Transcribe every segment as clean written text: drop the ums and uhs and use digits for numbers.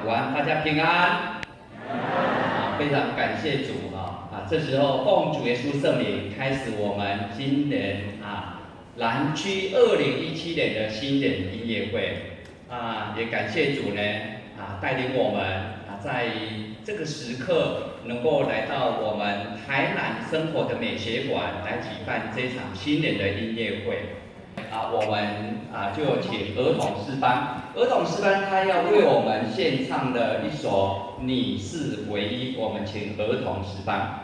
午安，大家平安。非常感谢主这时候奉主耶稣圣名开始我们今年南区2017年的新年音乐会也感谢主呢带领我们在这个时刻能够来到我们台南生活的美学馆来举办这场新年的音乐会。我们就请儿童诗班，儿童诗班他要为我们献唱的一首《你是唯一》，我们请儿童诗班。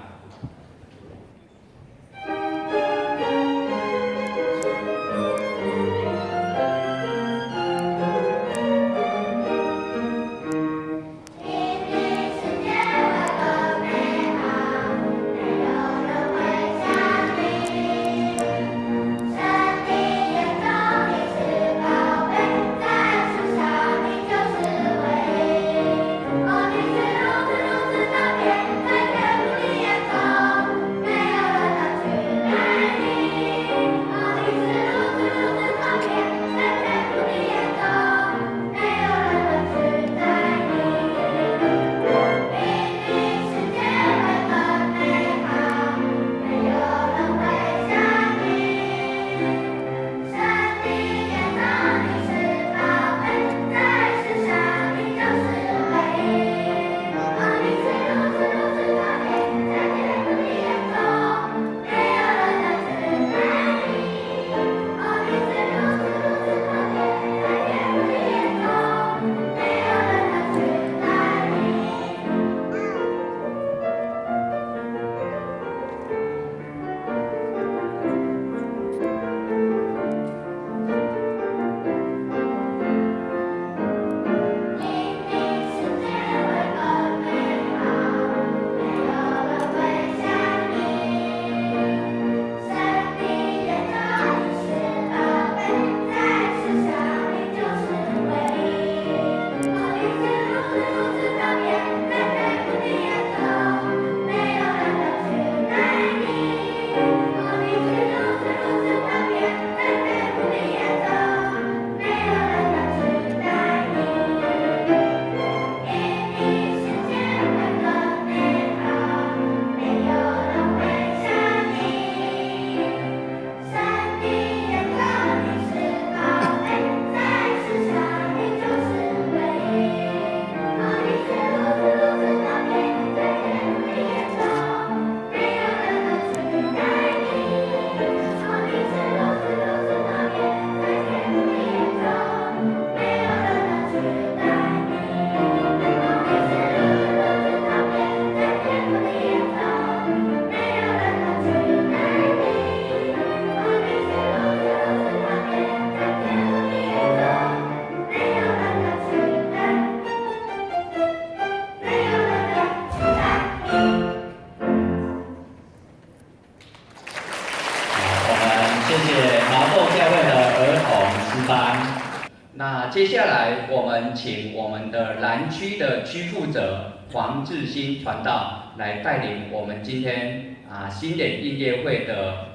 那接下来我们请我们的南区的区负责黄志兴传道来带领我们今天新年音乐会的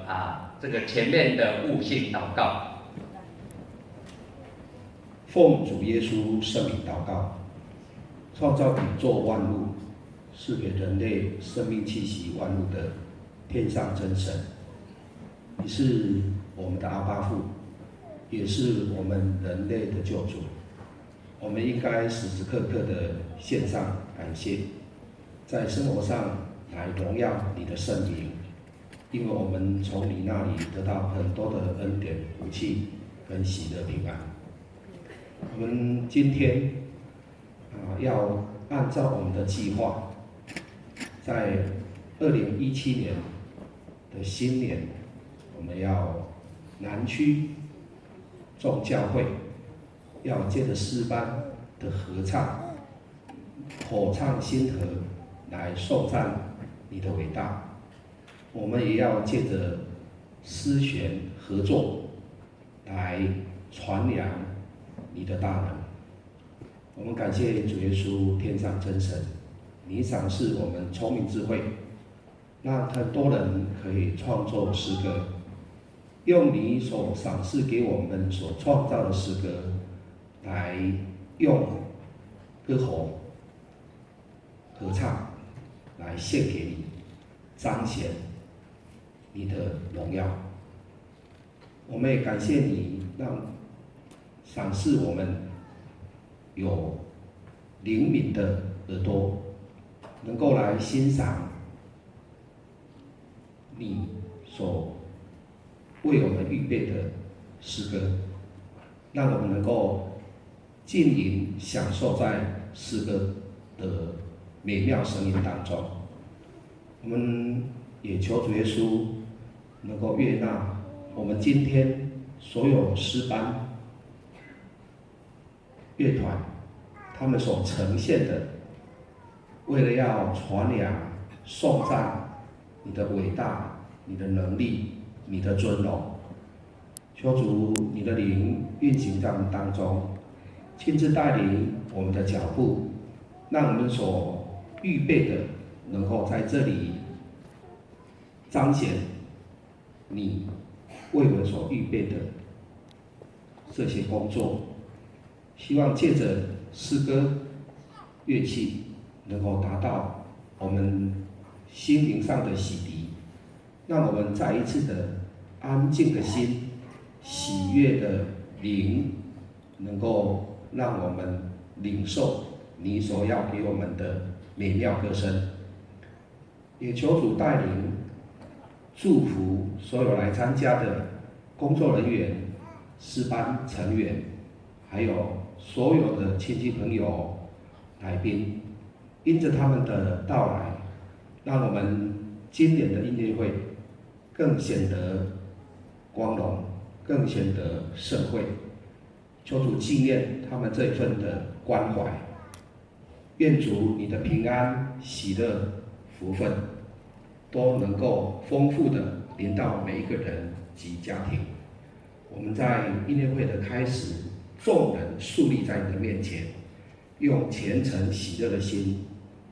这个前面的悟性祷告。奉主耶稣圣名祷告，创造宇宙万物，是给人类生命气息万物的天上真神，你是我们的阿爸父，也是我们人类的救主。我们应该时时刻刻的献上感谢，在生活上来荣耀你的圣名，因为我们从你那里得到很多的恩典、福气跟喜乐平安。我们今天要按照我们的计划，在2017年的新年，我们要南区众教会要借着诗班的合唱、口唱心和来颂赞你的伟大。我们也要借着诗弦合作来传扬你的大能。我们感谢主耶稣天上真神，你赏赐我们聪明智慧，让很多人可以创作诗歌，用你所赏赐给我们所创造的诗歌，来用歌喉、合唱来献给你，彰显你的荣耀。我们也感谢你，让赏赐我们有灵敏的耳朵，能够来欣赏你所为我们预备的诗歌，让我们能够尽情享受在诗歌的美妙声音当中。我们也求主耶稣能够悦纳我们今天所有诗班、乐团他们所呈现的，为了要传扬、颂赞你的伟大、你的能力、你的尊荣。求主你的灵运行在我们当中，亲自带领我们的脚步，让我们所预备的能够在这里彰显你为我们所预备的这些工作。希望借着诗歌、乐器，能够达到我们心灵上的洗涤，让我们再一次的安静的心、喜悦的灵，能够让我们领受你所要给我们的美妙歌声。也求主带领、祝福所有来参加的工作人员、诗班成员，还有所有的亲戚朋友、来宾，因着他们的到来，让我们今年的音乐会更显得光荣，更显得盛会。求主纪念他们这份的关怀，愿主你的平安、喜乐、福分，都能够丰富的临到每一个人及家庭。我们在音乐会的开始，众人肃立在你的面前，用虔诚喜乐的心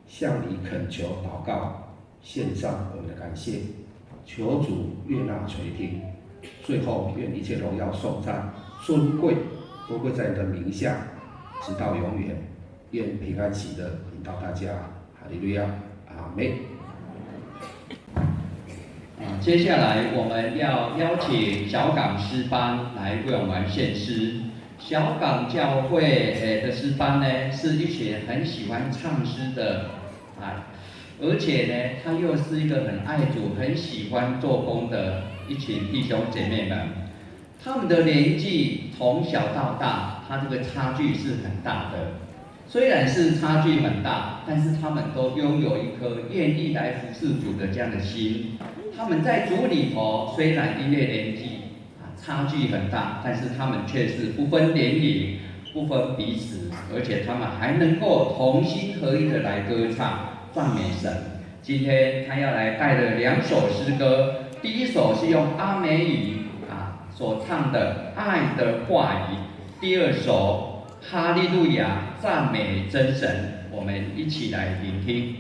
向你恳求祷告，献上我们的感谢，求主悦纳垂听。最后，愿一切荣耀、颂赞、尊贵都归在你的名下，直到永远。愿平安喜乐引导大家。哈利路亚，阿们。接下来我们要邀请小港诗班来为我们献诗。小港教会的诗班呢，是一群很喜欢唱诗的而且呢，他又是一个很爱主、很喜欢做工的一群弟兄姐妹们。他们的年纪从小到大，他这个差距是很大的。虽然是差距很大，但是他们都拥有一颗愿意来服侍主的这样的心。他们在主里头，虽然因为年纪差距很大，但是他们却是不分年龄、不分彼此，而且他们还能够同心合一的来歌唱、赞美神。今天他要来带了2首诗歌，第一首是用阿美语所唱的《爱的话语》，第2首《哈利路亚赞美真神》，我们一起来聆听。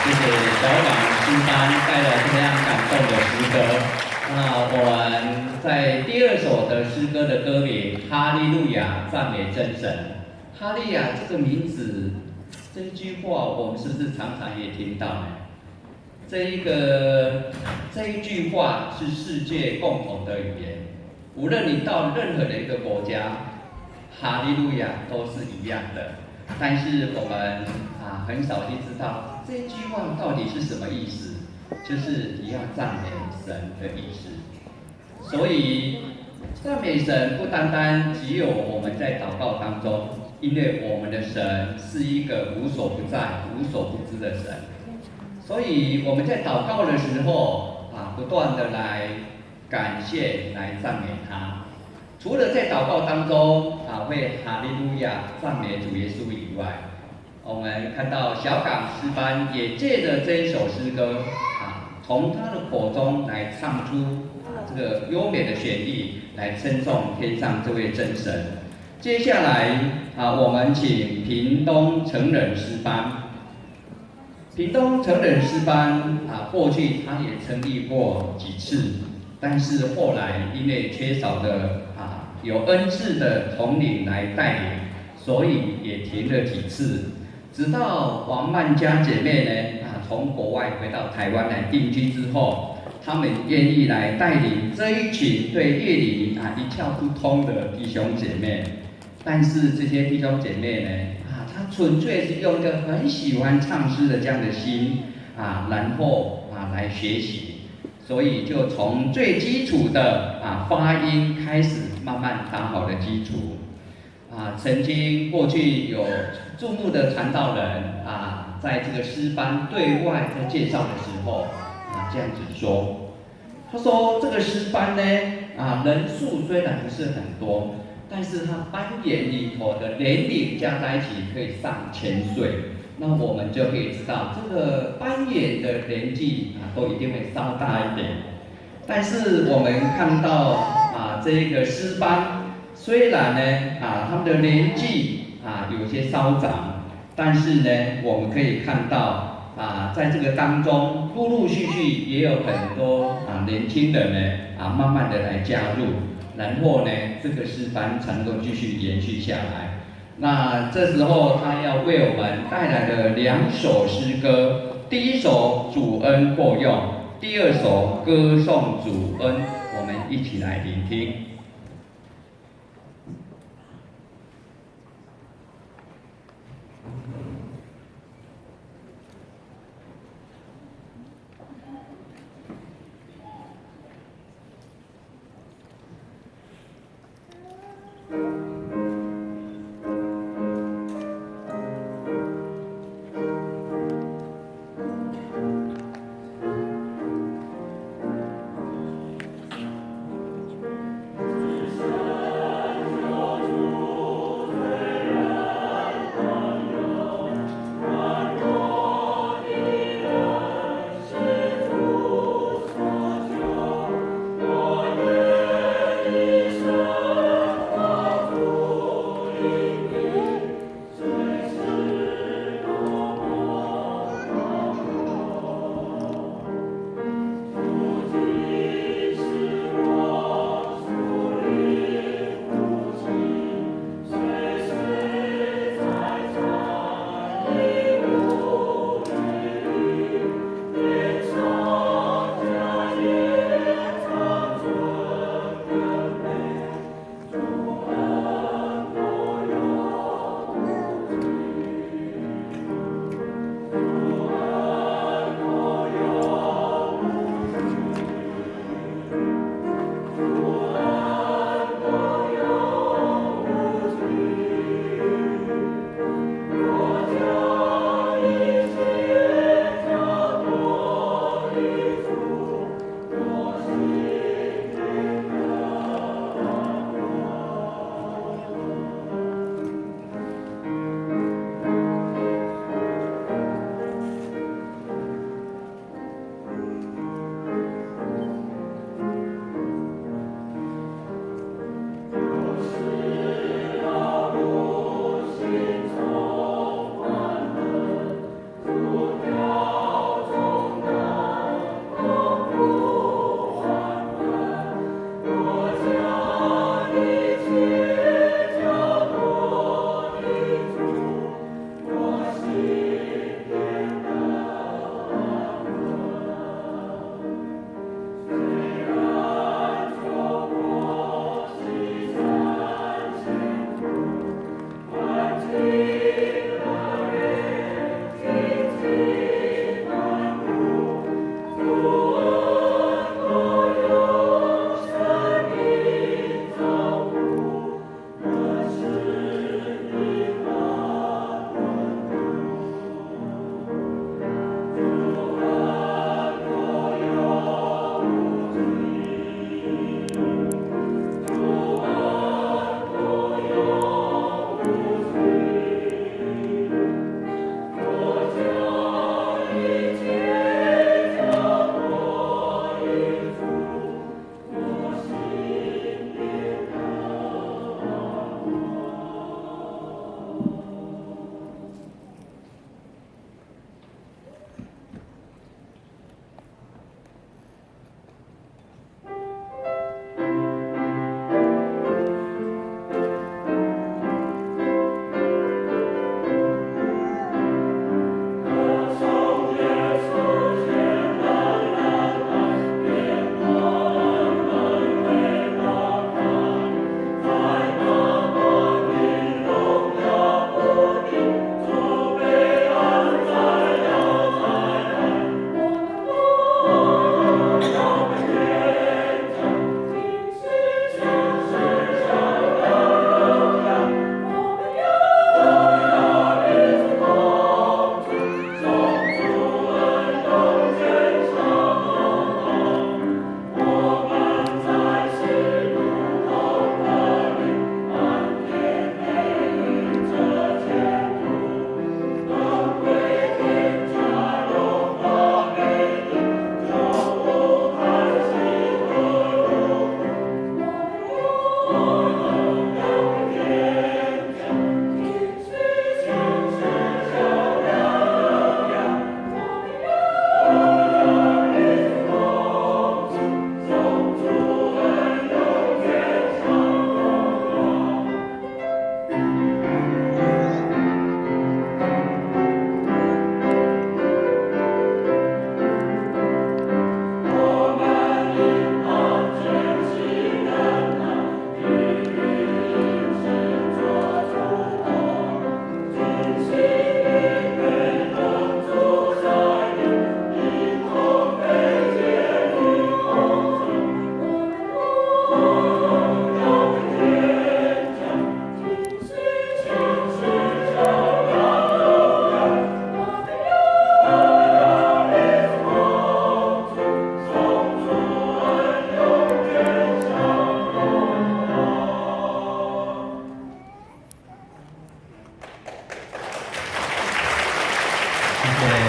谢谢小港诗班带来这样感动的诗歌。那我们在第二首的诗歌的歌名《哈利路亚，赞美真神》。哈利亚这个名字，这一句话我们是不是常常也听到呢？这一句话是世界共同的语言，无论你到任何的一个国家，哈利路亚都是一样的。但是我们很少去知道这一句话到底是什么意思，就是一样赞美神的意思。所以赞美神不单单只有我们在祷告当中，因为我们的神是一个无所不在、无所不知的神。所以我们在祷告的时候不断的来感谢、来赞美他。除了在祷告当中会哈利路亚赞美主耶稣以外，我们看到小港诗班也借着这一首诗歌从他的口中来唱出这个优美的旋律，来称颂天上这位真神。接下来我们请屏东成人诗班。屏东成人诗班过去他也成立过几次，但是后来因为缺少的有恩赐的统领来带领，所以也停了几次。直到王曼佳姐妹呢从国外回到台湾来定居之后，他们愿意来带领这一群对乐理一窍不通的弟兄姐妹。但是这些弟兄姐妹呢，他纯粹是用一个很喜欢唱诗的这样的心然后来学习。所以就从最基础的发音开始，慢慢打好的基础。曾经过去有注目的传道人在这个诗班对外在介绍的时候这样子说，他说这个诗班呢人数虽然不是很多，但是他班员里头的年龄加在一起可以上1000岁。那我们就可以知道，这个班员的年纪都一定会稍大一点。但是我们看到这个诗班，虽然呢他们的年纪有些稍长，但是呢我们可以看到在这个当中，陆陆续续也有很多年轻人呢慢慢的来加入，然后呢这个诗班才能够继续延续下来。那这时候他要为我们带来的2首诗歌，第一首主恩获用，第2首歌颂主恩，我们一起来聆听。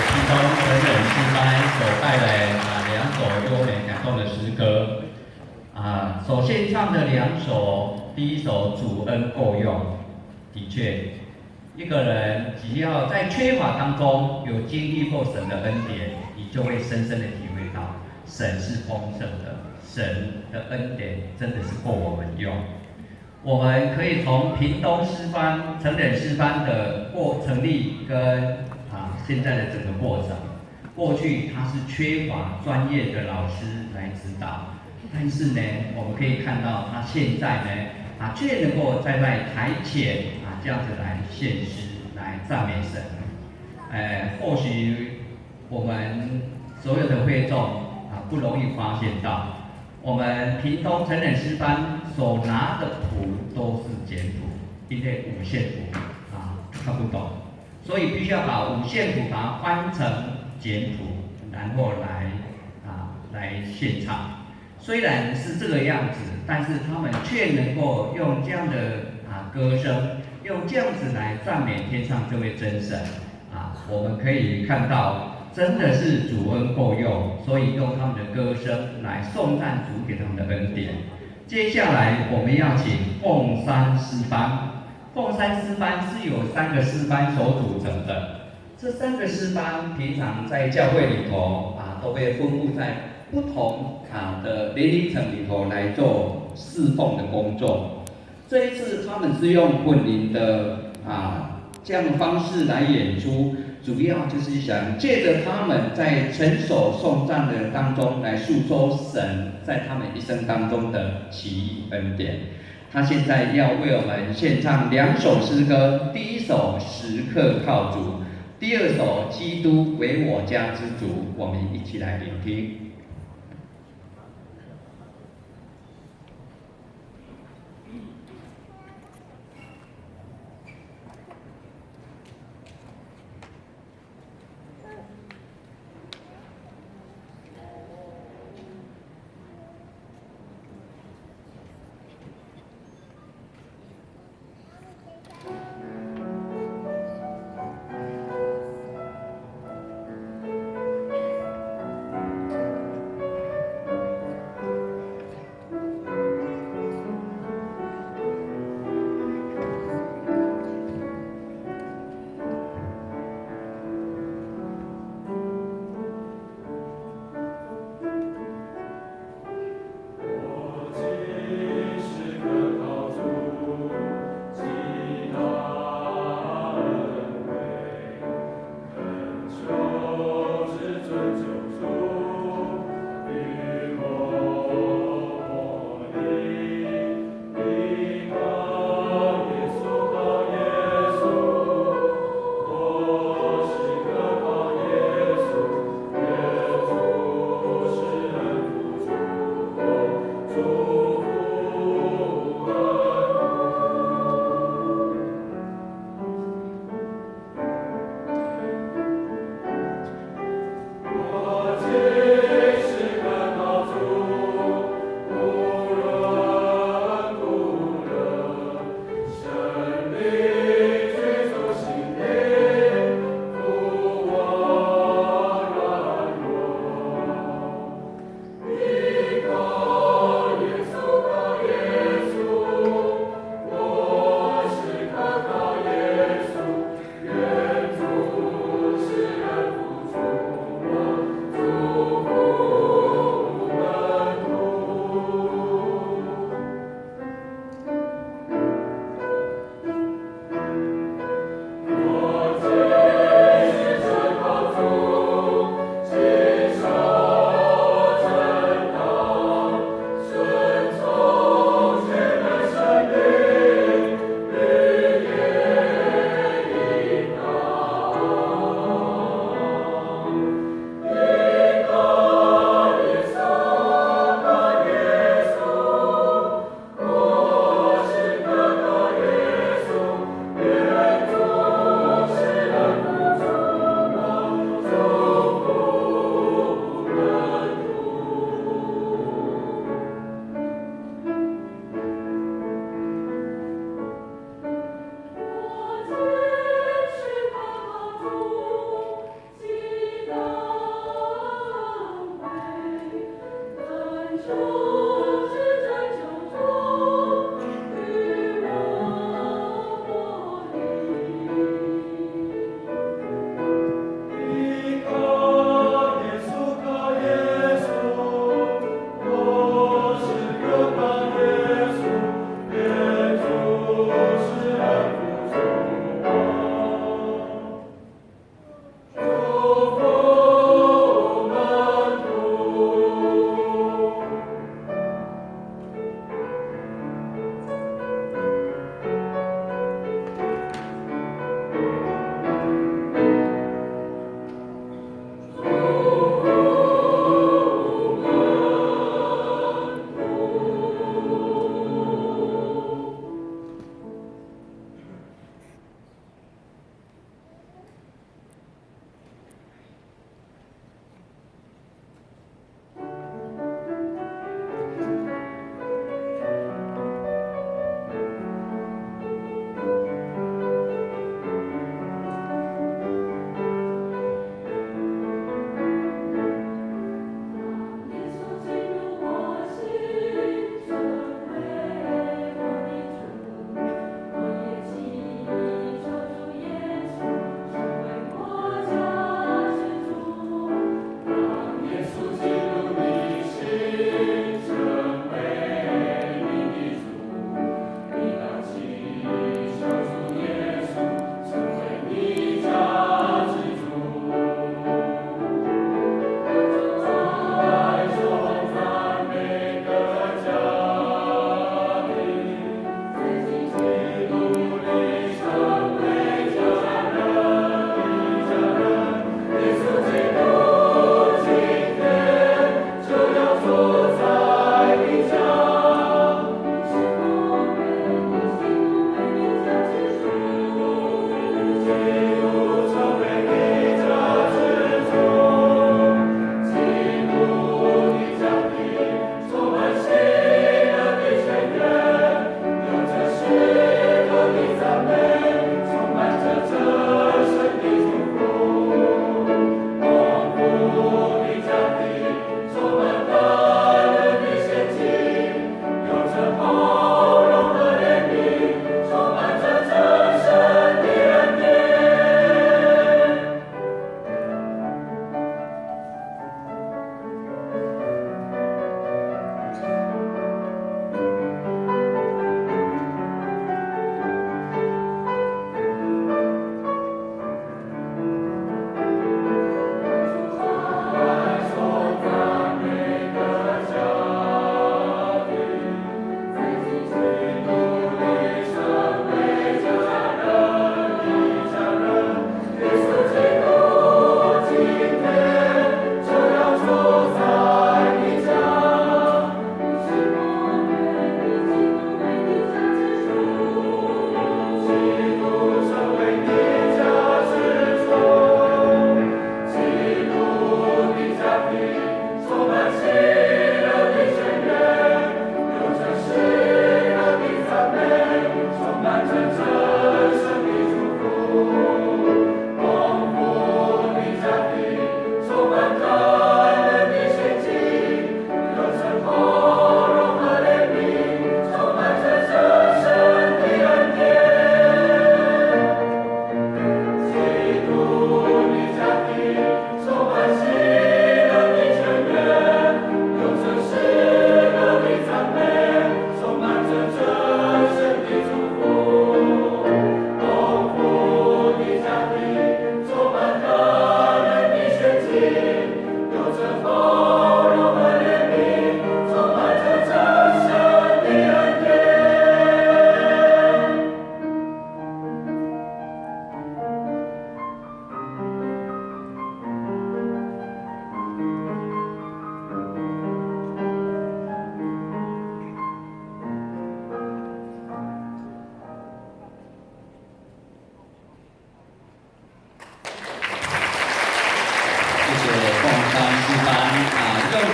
屏东成人诗班所带来两首优美感动的诗歌。首先唱的两首，第一首主恩够用，的确，一个人只要在缺乏当中有经历过神的恩典，你就会深深的体会到神是丰盛的，神的恩典真的是够我们用。我们可以从屏东师班成人师班的成立跟现在的整个过程，过去它是缺乏专业的老师来指导，但是呢，我们可以看到他现在呢却能够站在台前这样子来献诗，来赞美神。或许我们所有的会众不容易发现到。我们屏东成人师班所拿的谱都是简谱，因为五线谱看不懂，所以必须要把五线谱把它翻成简谱，然后来献唱。虽然是这个样子，但是他们却能够用这样的歌声，用这样子来赞美天上这位真神我们可以看到。真的是主恩够用，所以用他们的歌声来颂赞主给他们的恩典。接下来我们要请凤山诗班，凤山诗班是由3个诗班所组成的。这3个诗班平常在教会里头都被分布在不同的年龄层里头来做侍奉的工作。这一次他们是用混龄的这样的方式来演出。主要就是想借着他们在成首颂赞的当中来诉说神在他们一生当中的奇异恩典。他现在要为我们献唱2首诗歌，第一首时刻靠主，第二首基督为我家之主，我们一起来聆听。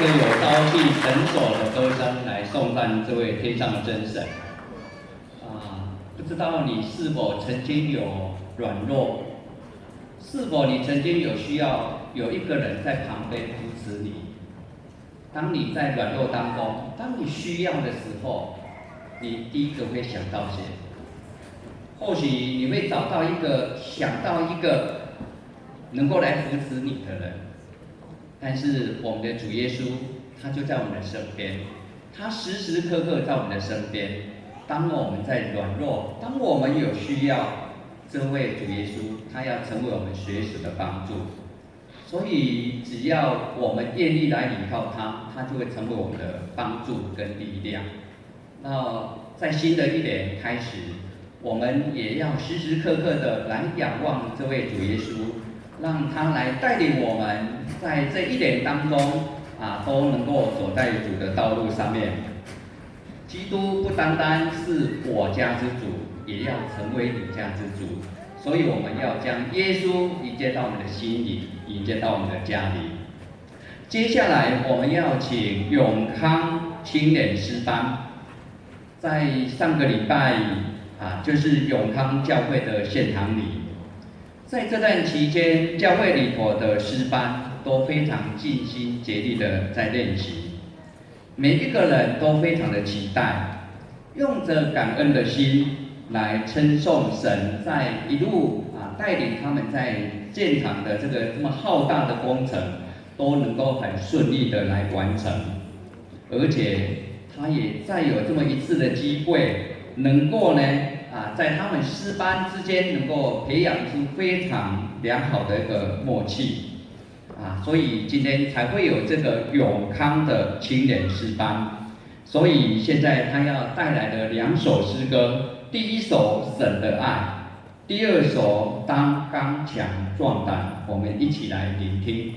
有朝气沉着的歌声来颂赞这位天上的真神。不知道你是否曾经有软弱，是否你曾经有需要有一个人在旁边扶持你？当你在软弱当中，当你需要的时候，你第一个会想到谁？或许你会想到一个能够来扶持你的人，但是我们的主耶稣，他就在我们的身边，他时时刻刻在我们的身边。当我们在软弱，当我们有需要，这位主耶稣，他要成为我们随时的帮助。所以，只要我们愿意来依靠他，他就会成为我们的帮助跟力量。那在新的一年开始，我们也要时时刻刻的来仰望这位主耶稣，让他来带领我们，在这一年当中都能够走在主的道路上面。基督不单单是我家之主，也要成为你家之主。所以我们要将耶稣迎接到我们的心里，迎接到我们的家里。接下来我们要请永康青年诗班，在上个礼拜就是永康教会的献堂礼。在这段期间，教会里头的诗班都非常尽心竭力的在练习。每一个人都非常的期待，用着感恩的心来称颂神在一路带领他们在建堂的这么浩大的工程，都能够很顺利的来完成，而且他也再有这么一次的机会，能够呢在他们诗班之间能够培养出非常良好的一个默契。所以今天才会有这个永康的青年诗班。所以现在他要带来的2首诗歌，第一首《神的爱》，第2首《当刚强壮胆》，我们一起来聆听。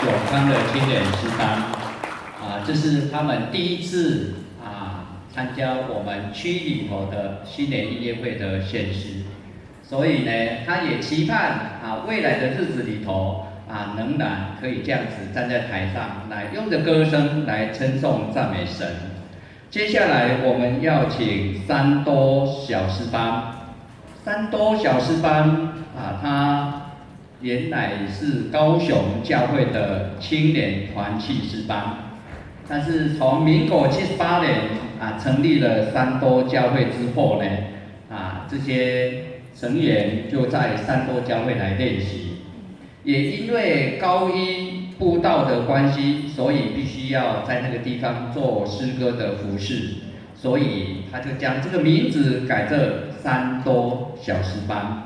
永康的青年诗班这是他们第一次参加我们区里头的新年音乐会的献诗，所以呢，他也期盼未来的日子里头仍然可以这样子站在台上来用着歌声来称颂赞美神。接下来我们要请三多小诗班，三多小诗班他原来是高雄教会的青年团契诗班，但是从民国78年成立了三多教会之后呢，这些成员就在三多教会来练习，也因为高一布道的关系，所以必须要在那个地方做诗歌的服事，所以他就将这个名字改成三多小诗班。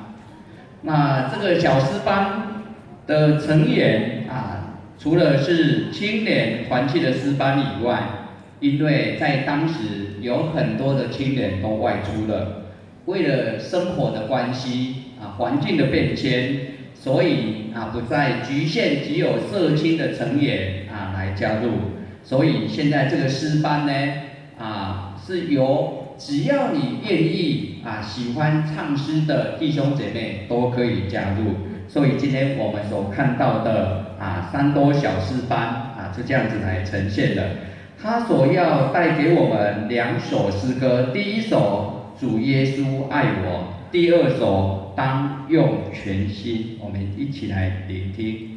那这个小诗班的成员除了是青年团契的诗班以外，因为在当时有很多的青年都外出了，为了生活的关系环境的变迁，所以不再局限只有社青的成员来加入，所以现在这个诗班呢是由只要你愿意喜欢唱诗的弟兄姐妹都可以加入，所以今天我们所看到的三多小诗班就这样子来呈现的。他所要带给我们2首诗歌，第一首主耶稣爱我，第二首当用全心，我们一起来聆听。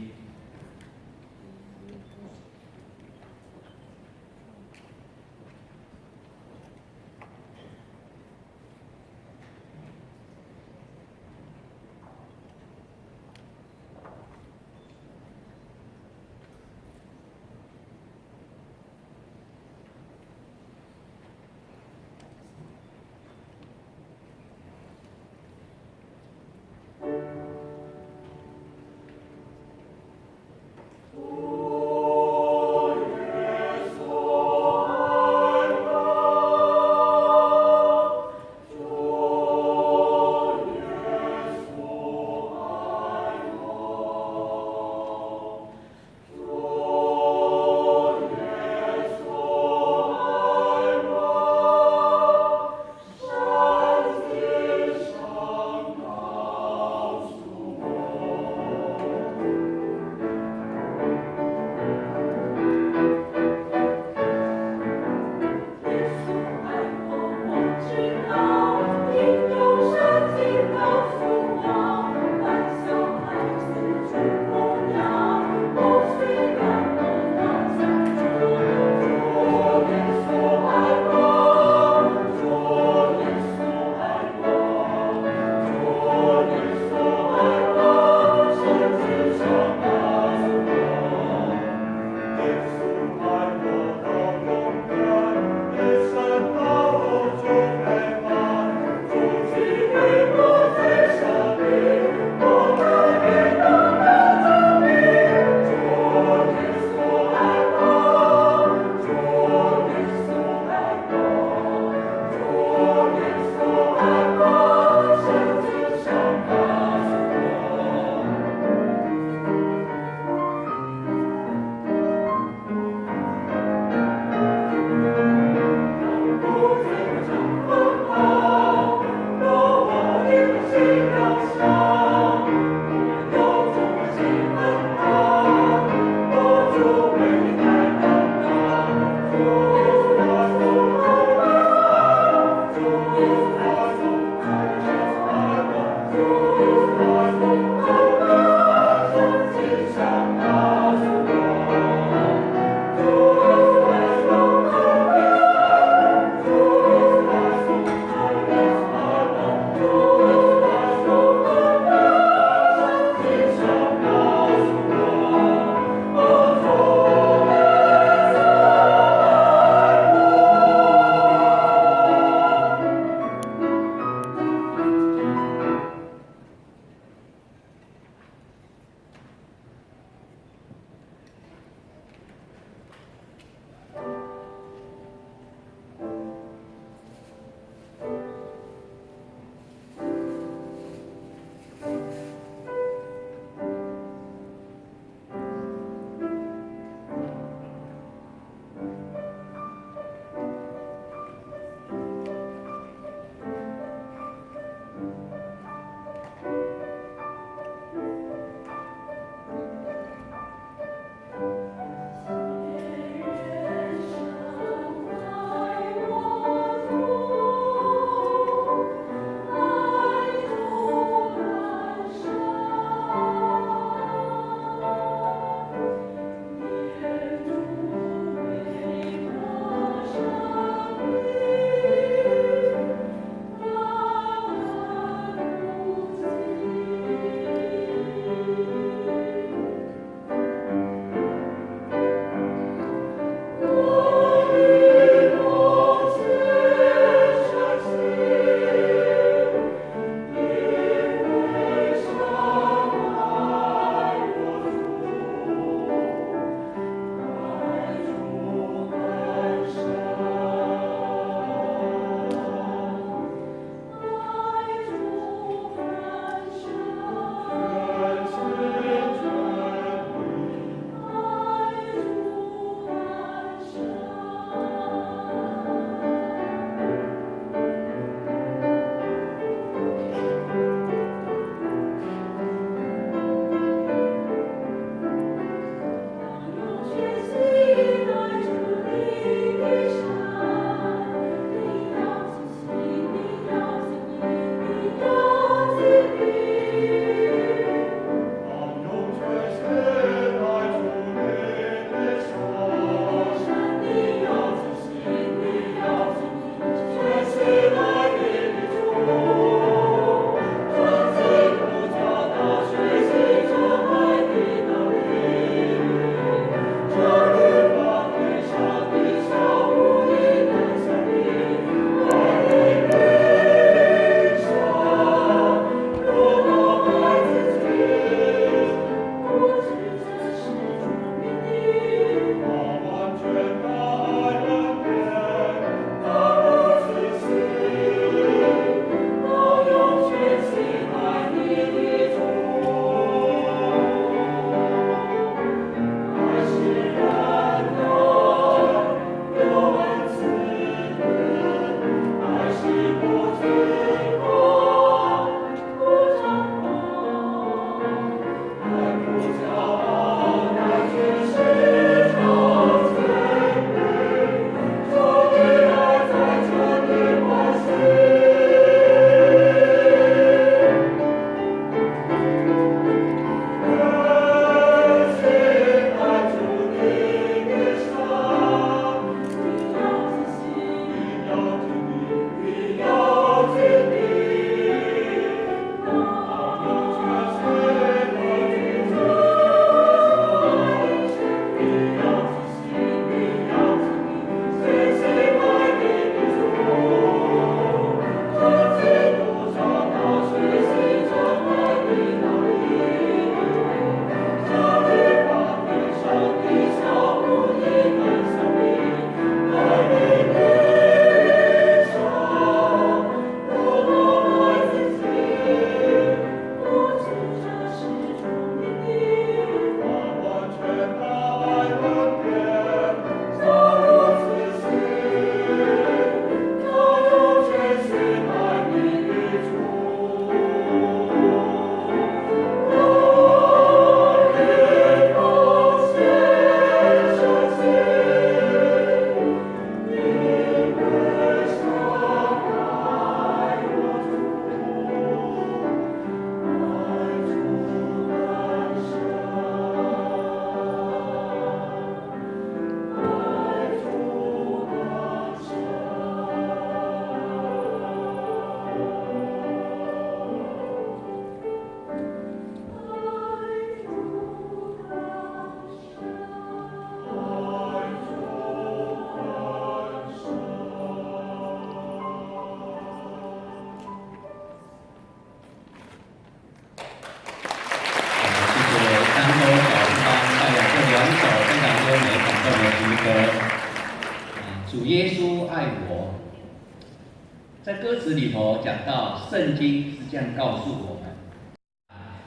在歌词里头讲到，圣经是这样告诉我们，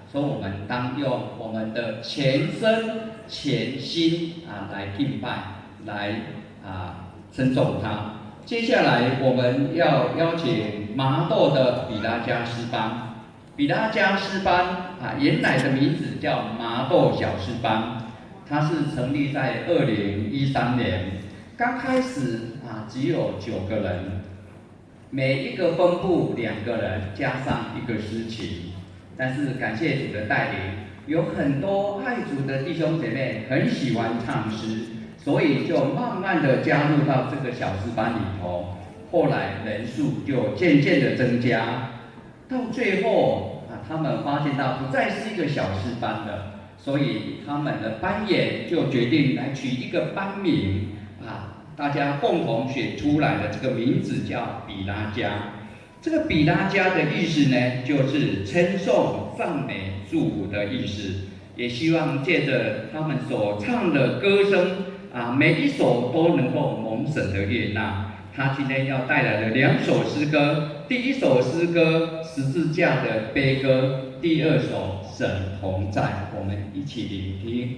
说我们当用我们的全身全心来敬拜，来称颂他。接下来我们要邀请麻豆的比拉加诗班，比拉加诗班原来的名字叫麻豆小诗班，它是成立在2013年，刚开始只有9个人，每一个分部2个人加上1个诗琴，但是感谢主的带领，有很多爱主的弟兄姐妹很喜欢唱诗，所以就慢慢的加入到这个小诗班里头，后来人数就渐渐的增加，到最后他们发现到不再是一个小诗班了，所以他们的班员就决定来取一个班名大家共同选出来的这个名字叫比拉加。这个比拉加的意思呢，就是称颂、赞美、祝福的意思。也希望借着他们所唱的歌声每一首都能够蒙神的悦纳。他今天要带来的2首诗歌，第一首诗歌十字架的悲歌，第2首神同在，我们一起聆听。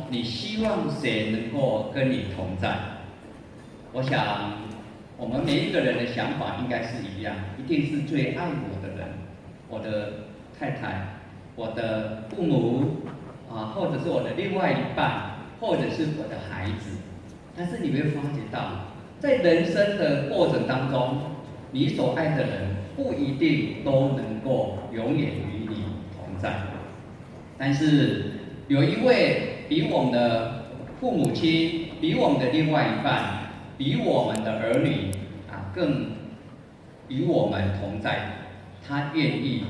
你希望谁能够跟你同在？我想，我们每一个人的想法应该是一样，一定是最爱我的人，我的太太，我的父母，或者是我的另外一半，或者是我的孩子。但是你会发觉到，在人生的过程当中，你所爱的人不一定都能够永远与你同在。但是有一位比我们的父母亲、比我们的另外一半、比我们的儿女更与我们同在，他愿意，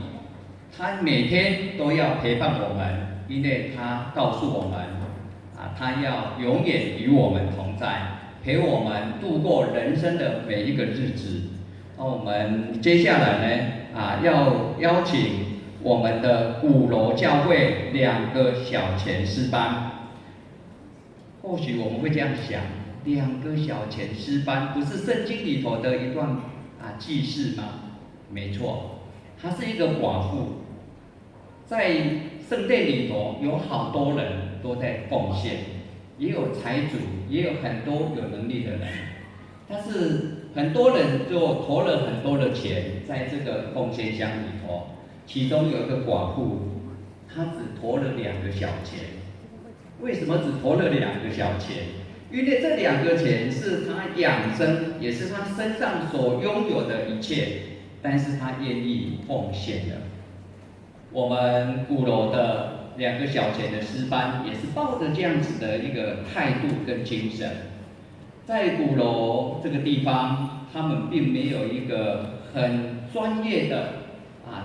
他每天都要陪伴我们，因为他告诉我们他要永远与我们同在，陪我们度过人生的每一个日子。那我们接下来呢，要邀请我们的鼓楼教会2个小前诗班。或许我们会这样想，2个小前诗班不是圣经里头的一段记事吗？没错，她是一个寡妇，在圣殿里头有好多人都在奉献，也有财主，也有很多有能力的人，但是很多人就投了很多的钱在这个奉献箱里头。其中有一个寡妇，她只投了2个小钱。为什么只投了2个小钱？因为这2个钱是她养生，也是她身上所拥有的一切，但是她愿意奉献的。我们鼓楼的2个小钱的诗班，也是抱着这样子的一个态度跟精神。在鼓楼这个地方，他们并没有一个很专业的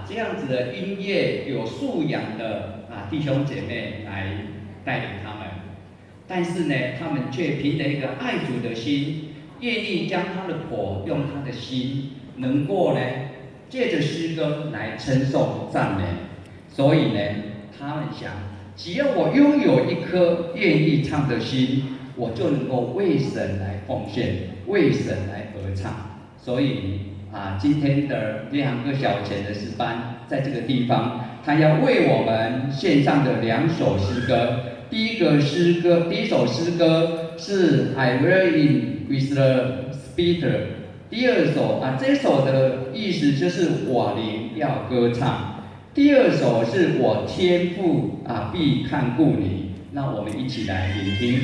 这样子的音乐有素养的弟兄姐妹来带领他们，但是呢，他们却凭着一个爱主的心，愿意将他的口用他的心，能够呢借着诗歌来称颂赞美。所以呢，他们想，只要我拥有一颗愿意唱的心，我就能够为神来奉献，为神来合唱。所以今天的2个小钱的诗班，在这个地方，他要为我们献上的2首诗歌。第一首诗歌是 I will in with the Spirit。第2首这首的意思就是我灵要歌唱。第2首是我天父必看顾你。那我们一起来聆听。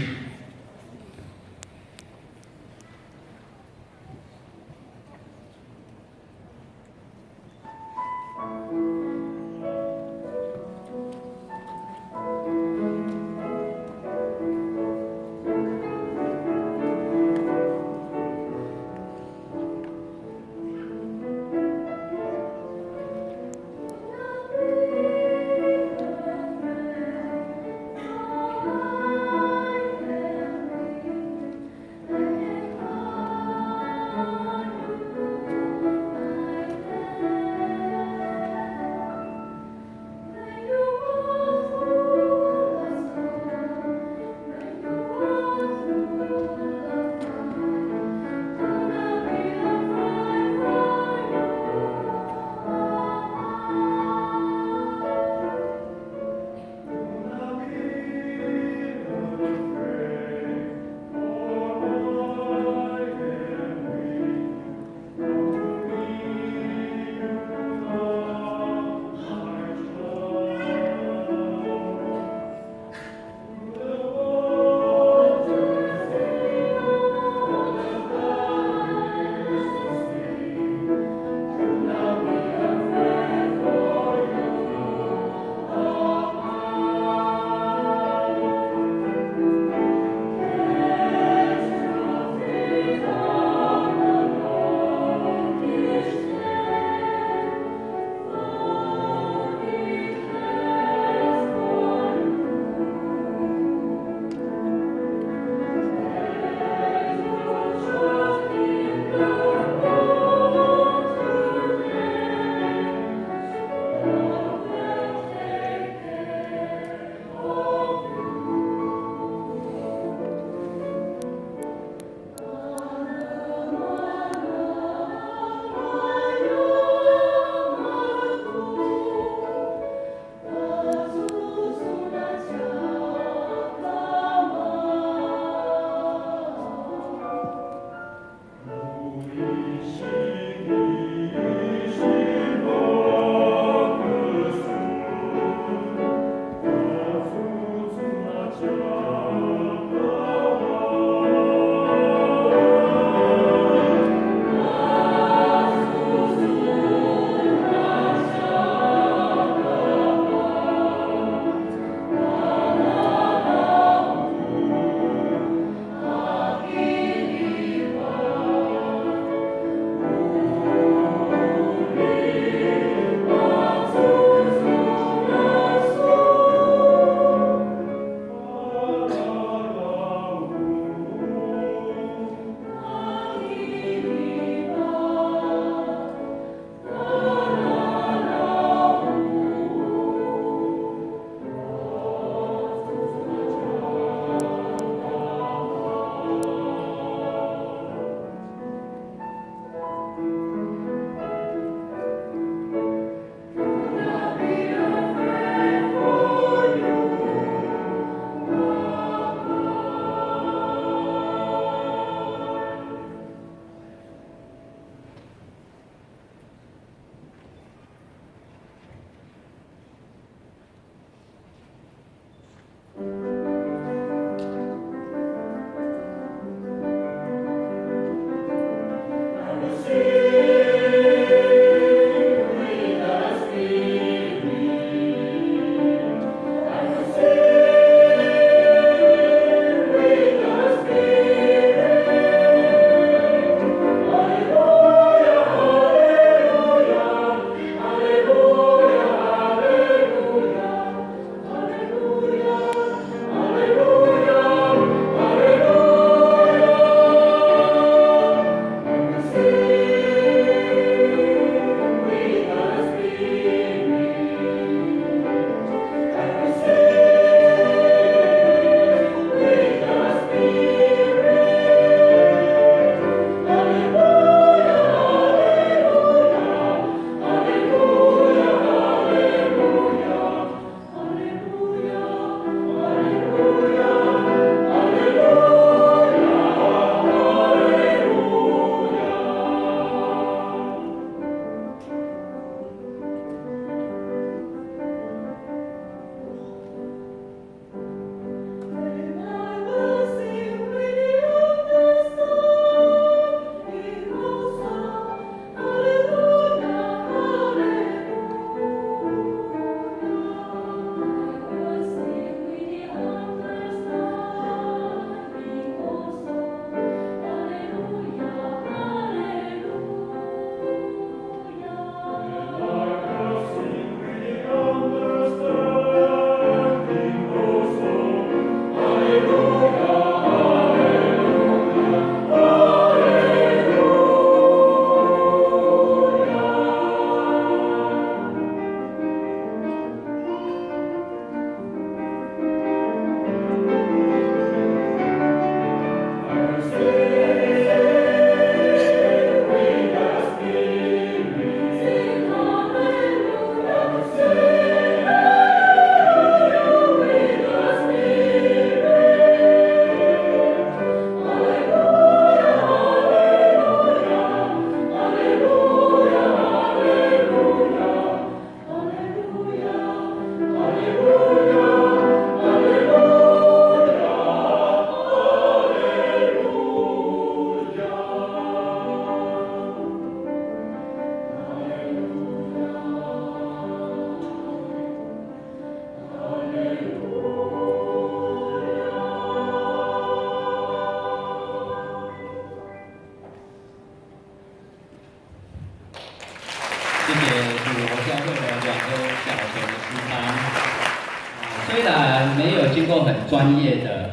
虽然没有经过很专业的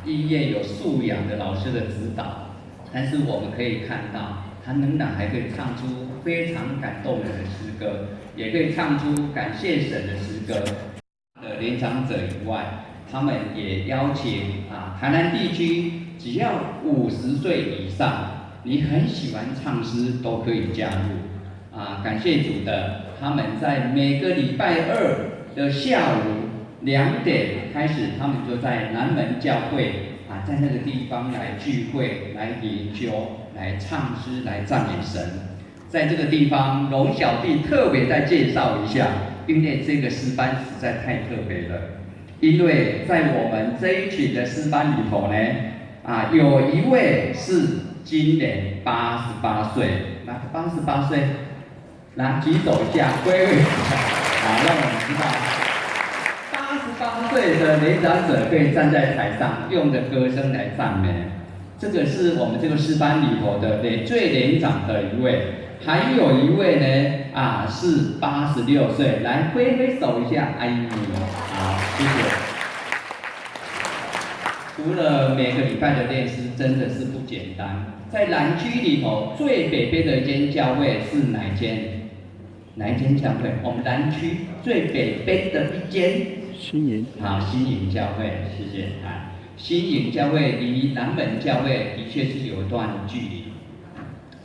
音乐有素养的老师的指导，但是我们可以看到，他仍然还可以唱出非常感动人的诗歌，也可以唱出感谢神的诗歌。年长者以外，他们也邀请台南地区只要50岁以上，你很喜欢唱诗都可以加入。感谢主的，他们在每个礼拜二的下午2点开始，他们就在南门教会在那个地方来聚会、来研究、来唱诗、来赞美神。在这个地方，龙小弟特别再介绍一下，因为这个诗班实在太特别了。因为在我们这一群的诗班里头呢，有一位是今年88岁，那88岁，来举手一下，挥挥手，让我们知道88岁的年长者可以站在台上，用的歌声来赞美。这个是我们这个诗班里头的最年长的一位。还有一位呢，是86岁，来挥挥手一下，哎呦，谢谢。除了每个礼拜的练诗，真的是不简单。在南区里头最北边的一间教会是哪一间？哪一间教会？我们南区最北边的一间新营。新营教会，谢谢。新营教会离南门教会的确是有一段距离。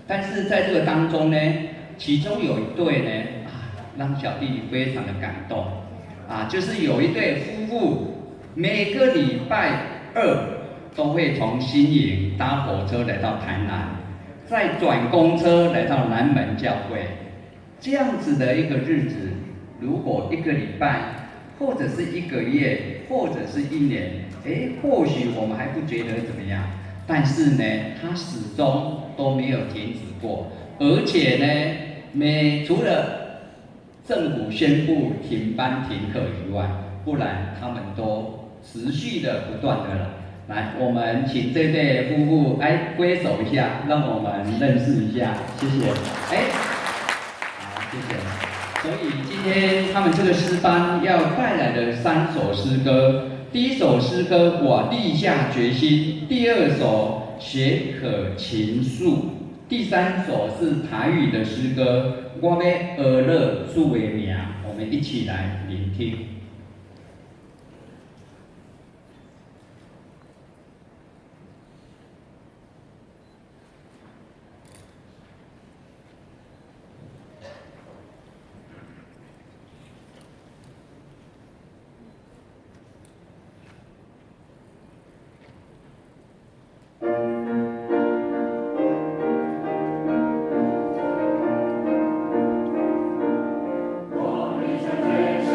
但是在这个当中呢，其中有一对呢，让小弟非常的感动，就是有一对夫妇，每个礼拜二都会从新营搭火车来到台南，再转公车来到南门教会。这样子的一个日子，如果1个礼拜，或者是1个月，或者是1年，或许我们还不觉得怎么样。但是呢，他始终都没有停止过，而且呢，除了政府宣布停班停课以外，不然他们都持续的不断的来。我们请这对夫妇来挥手一下，让我们认识一下，谢谢。好，谢谢。所以今天他们这个诗班要带来的3首诗歌。第一首诗歌我立下决心，第2首写可情愫，第3首是台语的诗歌我要学乐主的名，我们一起来聆听。我立下决心，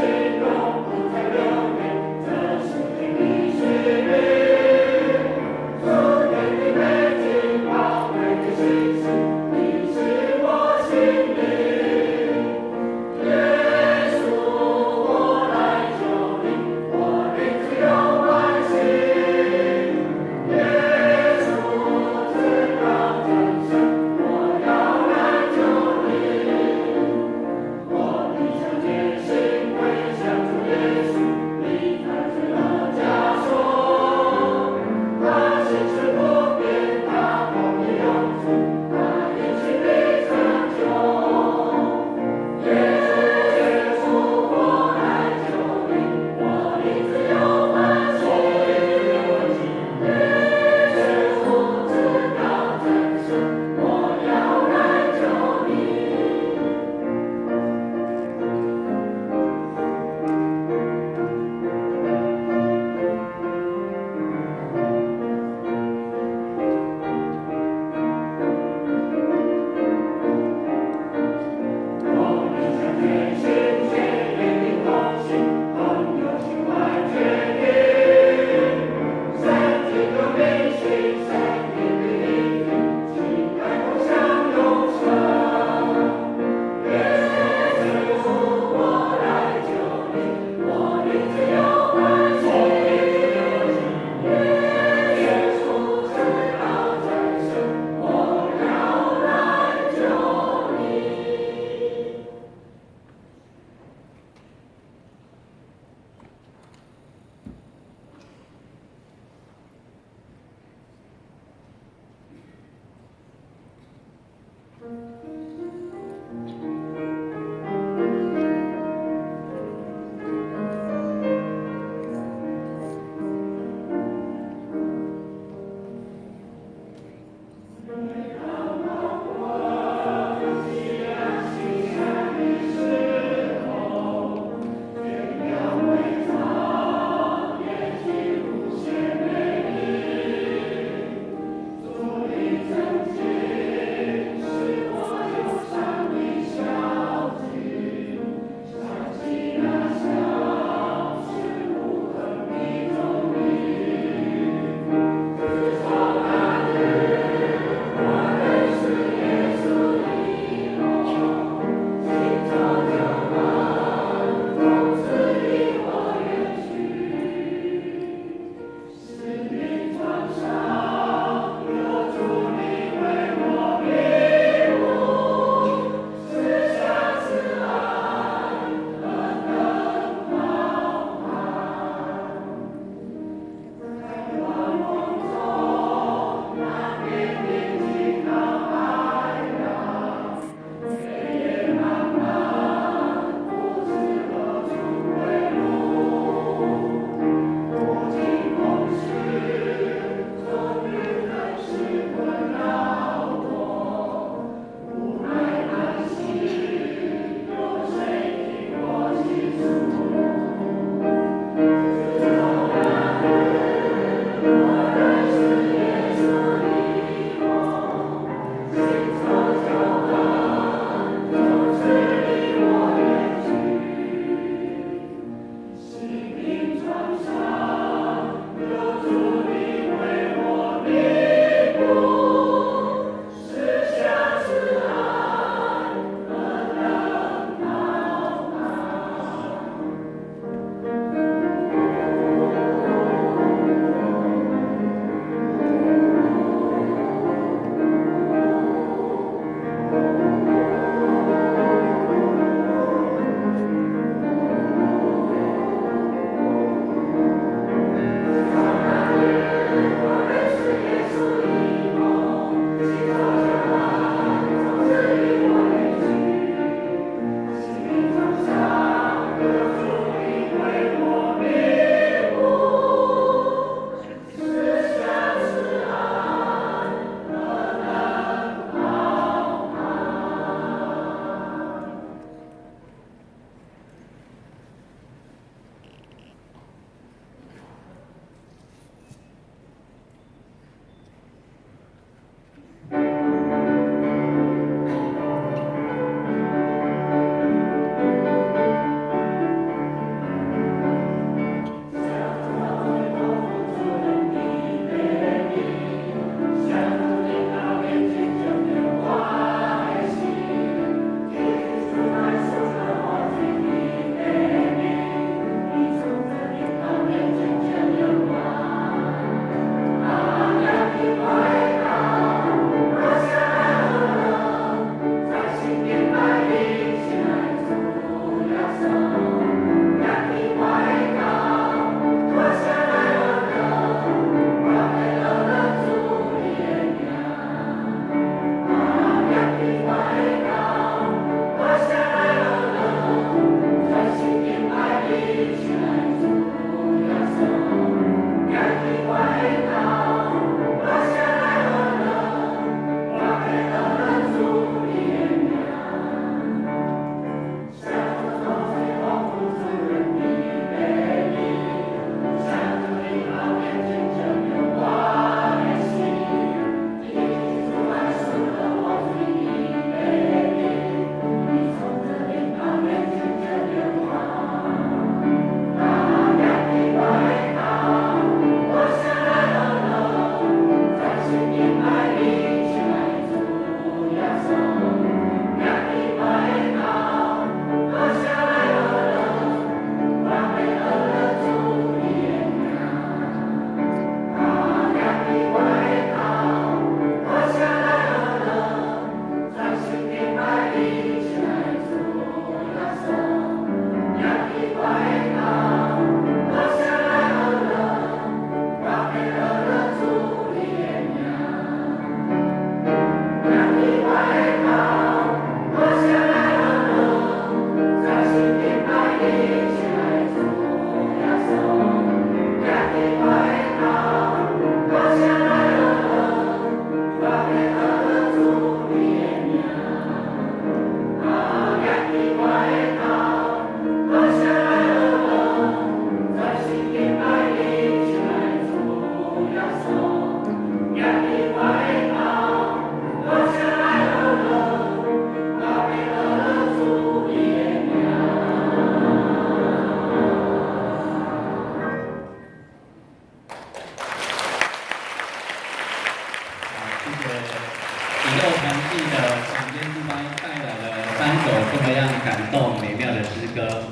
样感动美妙的诗歌。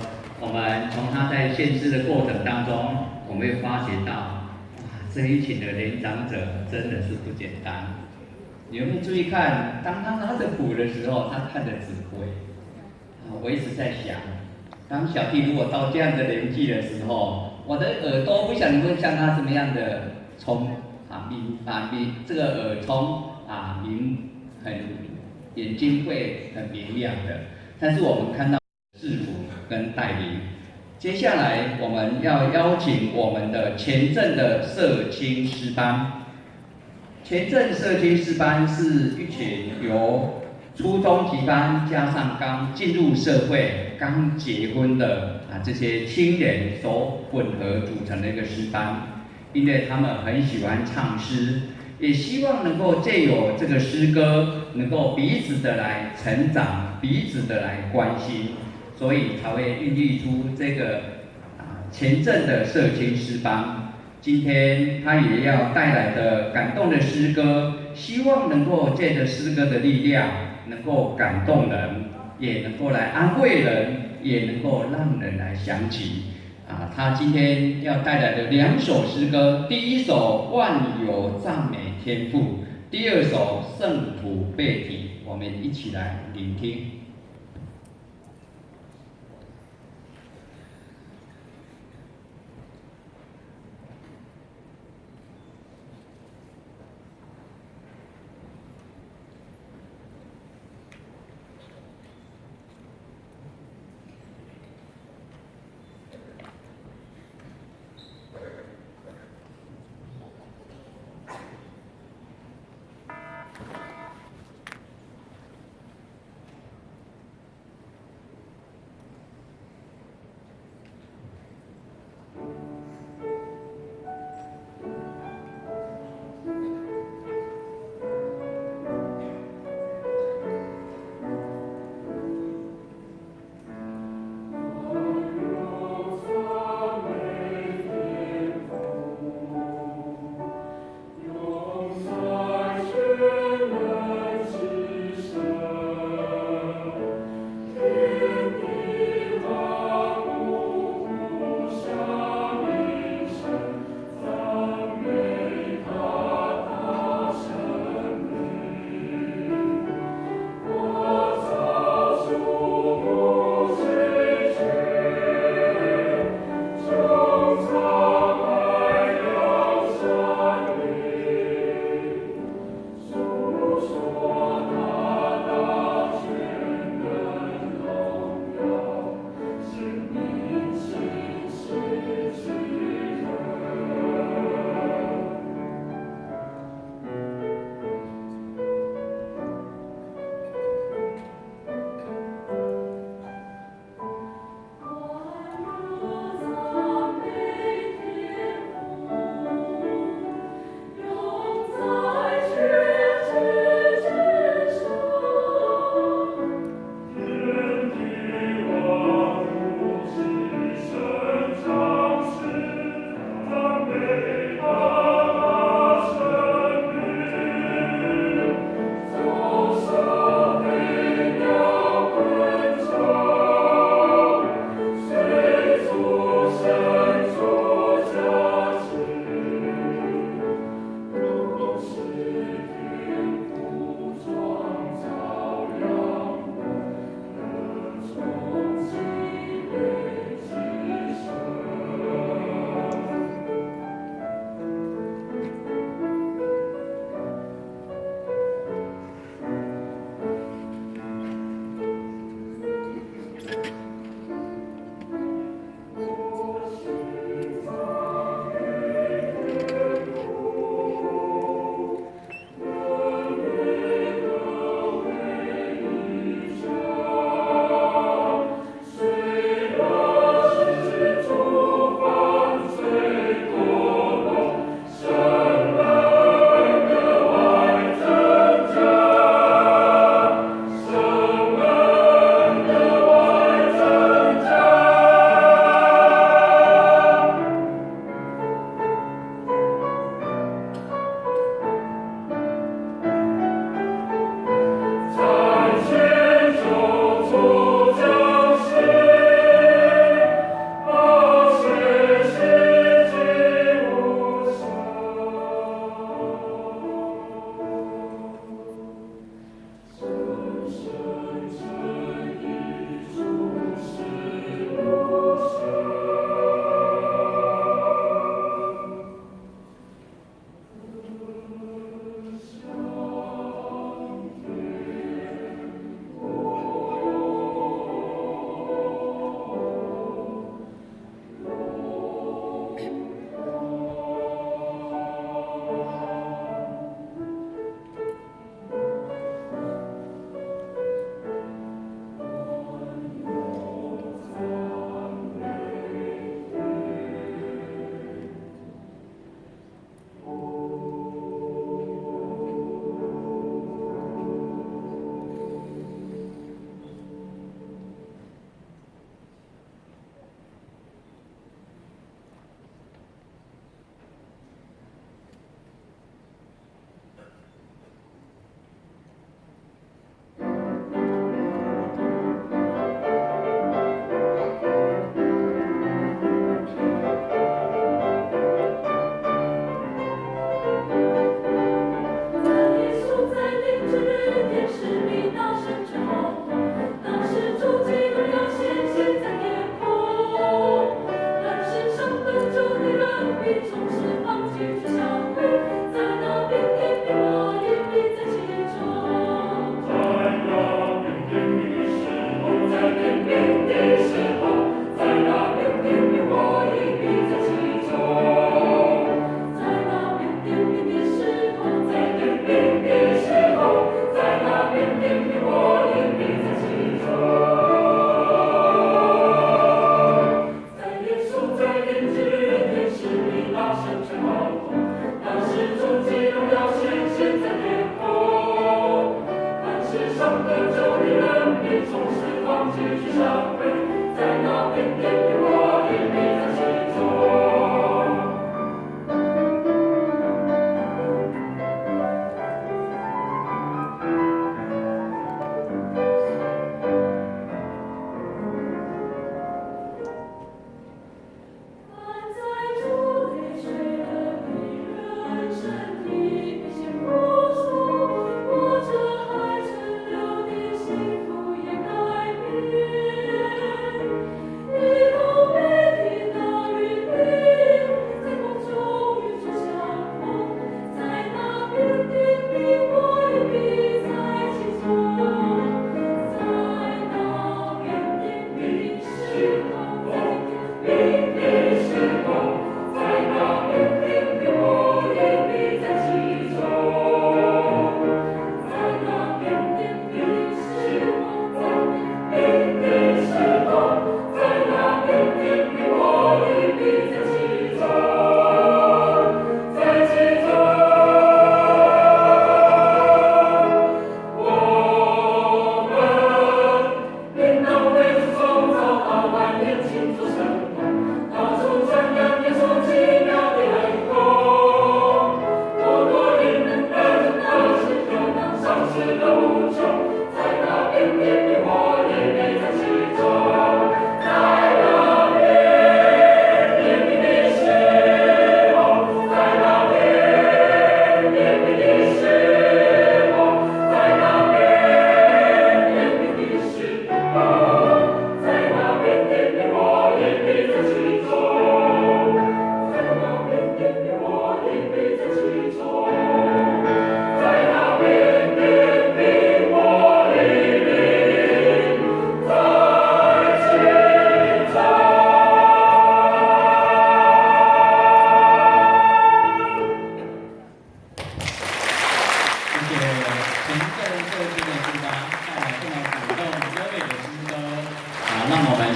我们从他在献诗的过程当中，我们会发觉到，哇，这一群的年长者真的是不简单。你有没有注意看，当他拿着谱的时候，他看着指挥。我一直在想，当小弟如果到这样的年纪的时候，我的耳朵不晓得会像他什么样的聪这个耳聪眼睛会很明亮的。但是我们看到制服跟带领，接下来我们要邀请我们的前镇的社青诗班。前镇社青诗班是一群由初中级班加上刚进入社会、刚结婚的这些青年所混合组成的一个诗班，因为他们很喜欢唱诗，也希望能够借由这个诗歌，能够彼此的来成长，彼此的来关心，所以才会孕育出这个前镇的社青诗班。今天他也要带来的感动的诗歌，希望能够借着诗歌的力量，能够感动人，也能够来安慰人，也能够让人来想起他今天要带来的2首诗歌，第一首《万有赞美天父》，第2首《圣徒被提》，我们一起来聆听。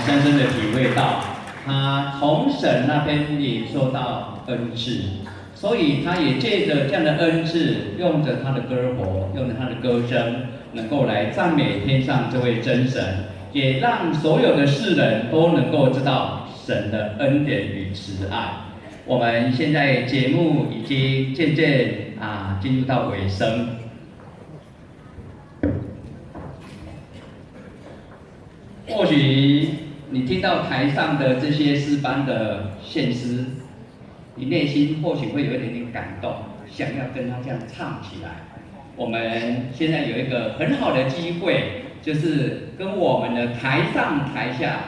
深深的体会到，他从神那边领受到恩赐，所以他也借着这样的恩赐，用着他的歌活，用着他的歌声，能够来赞美天上这位真神，也让所有的世人都能够知道神的恩典与慈爱。我们现在节目已经渐渐进入到尾声。或许你听到台上的这些诗班的献诗，你内心或许会有一点点感动，想要跟他这样唱起来。我们现在有一个很好的机会，就是跟我们的台上台下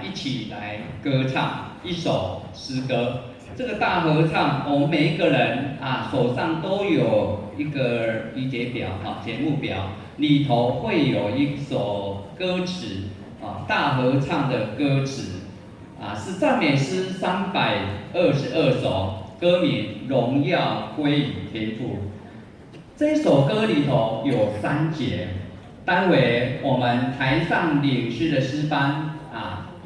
一起来歌唱一首诗歌。这个大合唱，我们每一个人手上都有一个理解表节目表，里头会有一首歌词。大合唱的歌词是赞美诗322首，歌名《荣耀归于天父》。这首歌里头有3节，待会我们台上领诗的诗班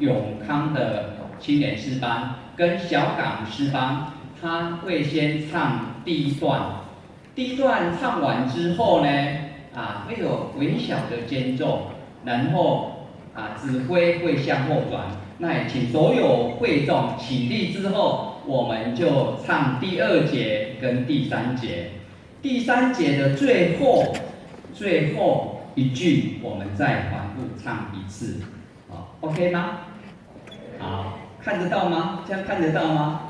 永康的青年诗班跟小港诗班，他会先唱第一段，第一段唱完之后呢，会有微小的间奏，然后指挥会向后转，那也请所有会众起立之后，我们就唱第2节跟第3节。第3节的最后一句，我们再反复唱一次，OK 吗？好，看得到吗？这样看得到吗？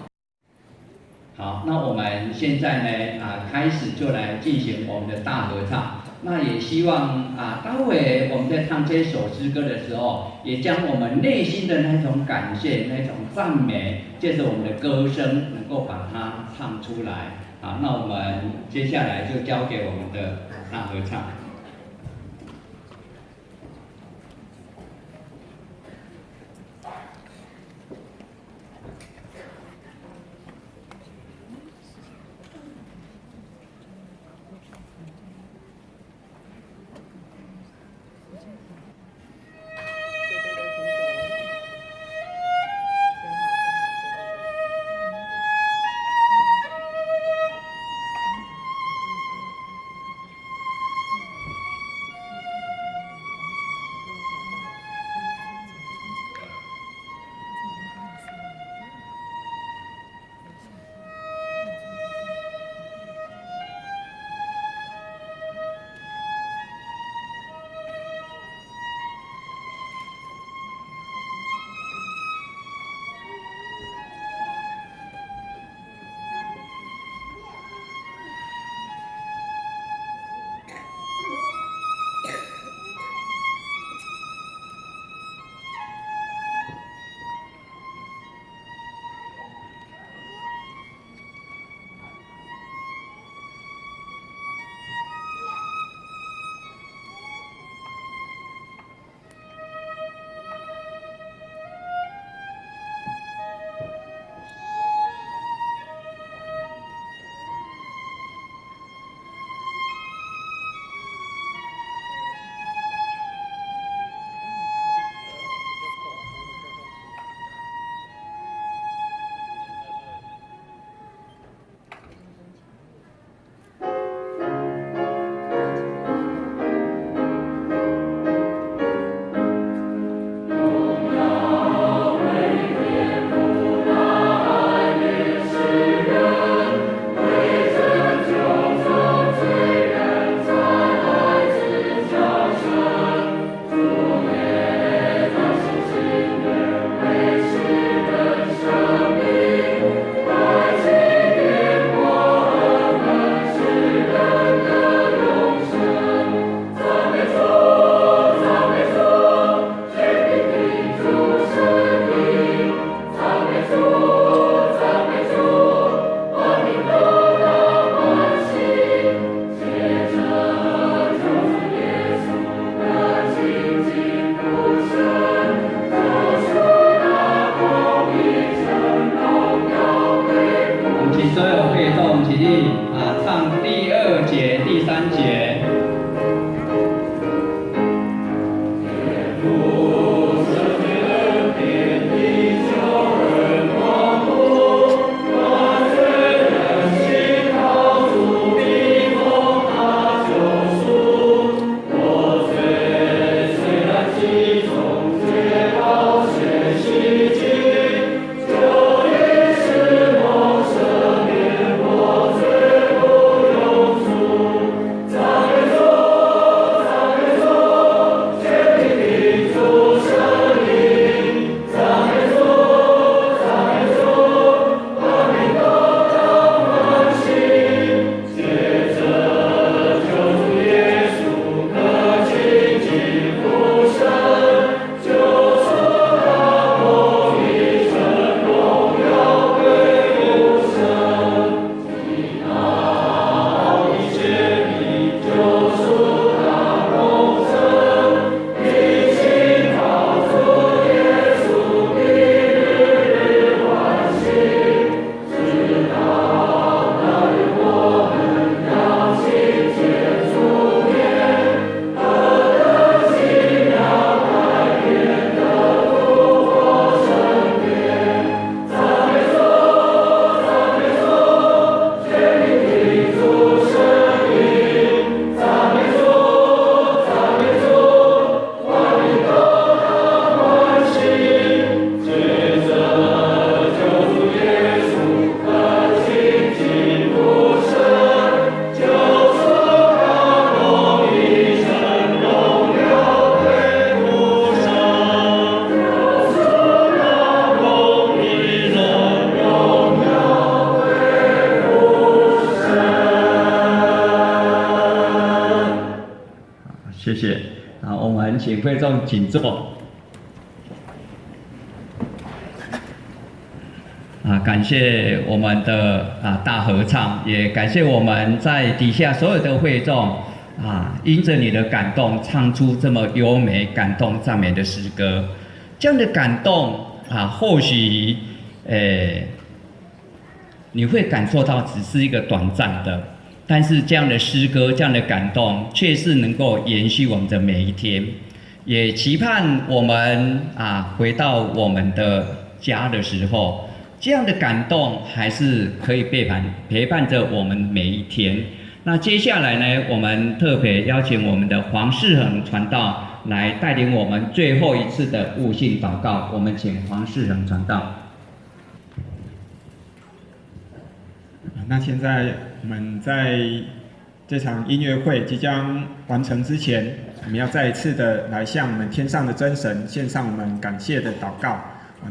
好，那我们现在呢开始就来进行我们的大合唱。那也希望待会我们在唱这首诗歌的时候，也将我们内心的那种感谢、那种赞美，借着我们的歌声，能够把它唱出来。那我们接下来就交给我们的大合唱。请会众请坐。感谢我们的大合唱，也感谢我们在底下所有的会众因着你的感动，唱出这么优美、感动、赞美的诗歌。这样的感动或许你会感受到只是一个短暂的，但是这样的诗歌、这样的感动，却是能够延续我们的每一天。也期盼我们回到我们的家的时候，这样的感动还是可以陪伴着我们每一天。那接下来呢，我们特别邀请我们的黄世恒传道来带领我们最后一次的悟性祷告。我们请黄世恒传道。那现在我们在这场音乐会即将完成之前，我们要再一次的来向我们天上的真神献上我们感谢的祷告。